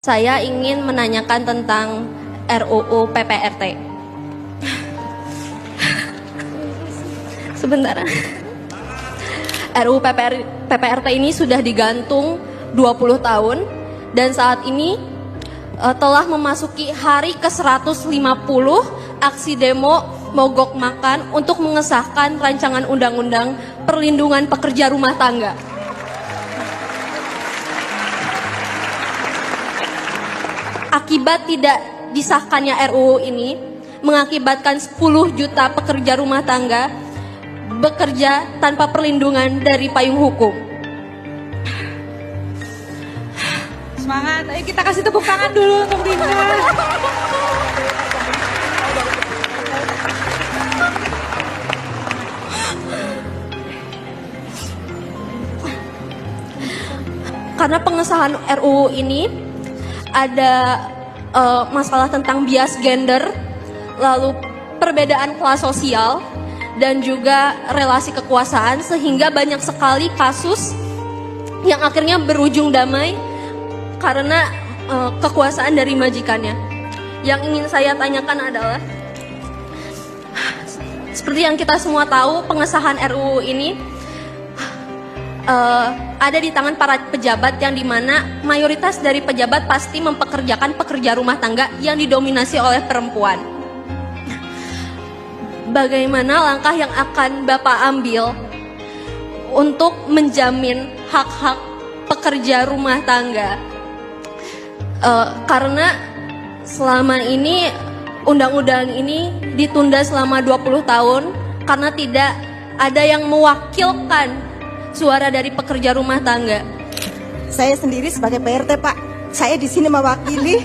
Saya ingin menanyakan tentang RUU PPRT. Sebentar. RUU PPRT ini sudah digantung 20 tahun dan saat ini telah memasuki hari ke-150 aksi demo mogok makan untuk mengesahkan rancangan undang-undang perlindungan pekerja rumah tangga. Akibat tidak disahkannya RUU ini mengakibatkan 10 juta pekerja rumah tangga bekerja tanpa perlindungan dari payung hukum. Semangat, ayo kita kasih tepuk tangan dulu untuk Dinda. Karena pengesahan RUU ini ada masalah tentang bias gender, lalu perbedaan kelas sosial, dan juga relasi kekuasaan, sehingga banyak sekali kasus yang akhirnya berujung damai karena kekuasaan dari majikannya. Yang ingin saya tanyakan adalah, seperti yang kita semua tahu, pengesahan RUU ini ada di tangan para pejabat, yang dimana mayoritas dari pejabat pasti mempekerjakan pekerja rumah tangga yang didominasi oleh perempuan. Bagaimana langkah yang akan Bapak ambil untuk menjamin hak-hak pekerja rumah tangga? Karena selama ini undang-undang ini ditunda selama 20 tahun karena tidak ada yang mewakilkan suara dari pekerja rumah tangga. Saya sendiri sebagai PRT, Pak. Saya di sini mewakili.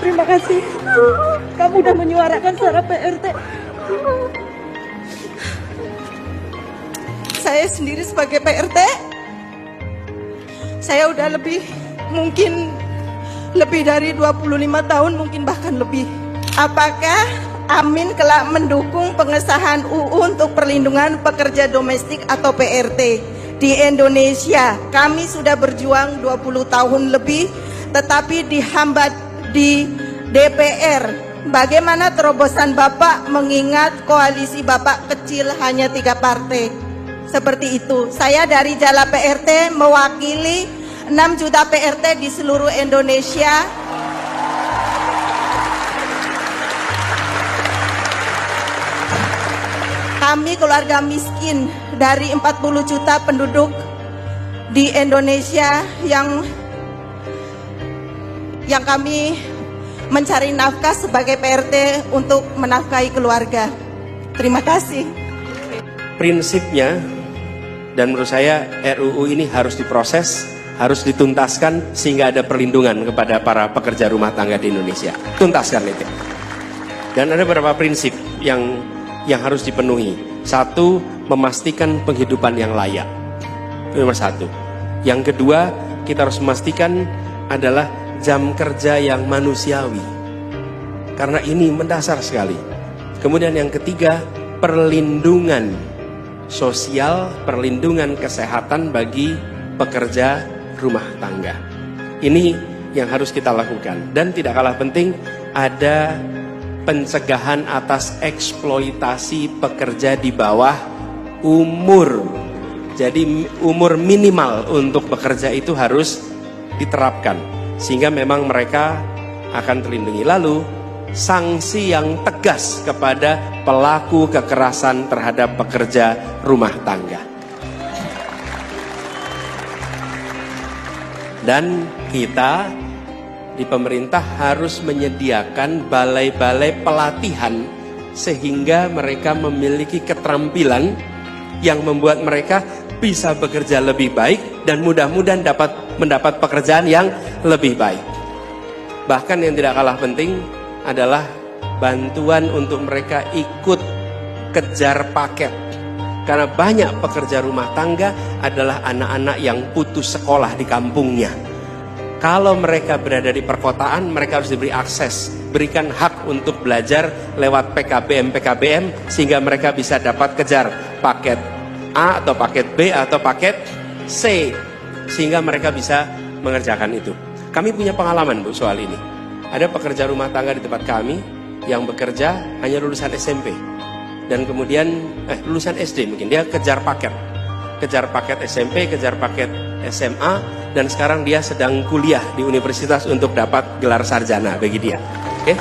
Terima kasih. Kamu udah menyuarakan suara PRT. Saya sendiri sebagai PRT. Saya udah mungkin lebih dari 25 tahun, mungkin bahkan lebih. Apakah Amin kelak mendukung pengesahan UU untuk perlindungan pekerja domestik atau PRT di Indonesia? Kami sudah berjuang 20 tahun lebih, tetapi dihambat di DPR. Bagaimana terobosan Bapak mengingat koalisi Bapak kecil hanya 3 partai? Seperti itu. Saya dari Jala PRT mewakili 6 juta PRT di seluruh Indonesia. Kami keluarga miskin dari 40 juta penduduk di Indonesia yang kami mencari nafkah sebagai PRT untuk menafkahi keluarga. Terima kasih. Prinsipnya, dan menurut saya RUU ini harus diproses, harus dituntaskan sehingga ada perlindungan kepada para pekerja rumah tangga di Indonesia. Tuntaskan itu. Dan ada beberapa prinsip yang harus dipenuhi. Satu, memastikan penghidupan yang layak. Itu nomor satu. Yang kedua, kita harus memastikan adalah jam kerja yang manusiawi. Karena ini mendasar sekali. Kemudian yang ketiga, perlindungan sosial, perlindungan kesehatan bagi pekerja rumah tangga. Ini yang harus kita lakukan. Dan tidak kalah penting, ada pencegahan atas eksploitasi pekerja di bawah umur. Jadi umur minimal untuk bekerja itu harus diterapkan sehingga memang mereka akan terlindungi. Lalu sanksi yang tegas kepada pelaku kekerasan terhadap pekerja rumah tangga. Dan kita di pemerintah harus menyediakan balai-balai pelatihan sehingga mereka memiliki keterampilan yang membuat mereka bisa bekerja lebih baik dan mudah-mudahan mendapat pekerjaan yang lebih baik. Bahkan yang tidak kalah penting adalah bantuan untuk mereka ikut kejar paket. Karena banyak pekerja rumah tangga adalah anak-anak yang putus sekolah di kampungnya. Kalau mereka berada di perkotaan, mereka harus diberi akses, berikan hak untuk belajar lewat PKBM sehingga mereka bisa dapat kejar paket A atau paket B atau paket C, sehingga mereka bisa mengerjakan itu. Kami punya pengalaman Bu soal ini. Ada pekerja rumah tangga di tempat kami yang bekerja hanya lulusan SMP dan kemudian lulusan SD mungkin, dia kejar paket SMP, kejar paket SMA, dan sekarang dia sedang kuliah di universitas untuk dapat gelar sarjana bagi dia. Oke?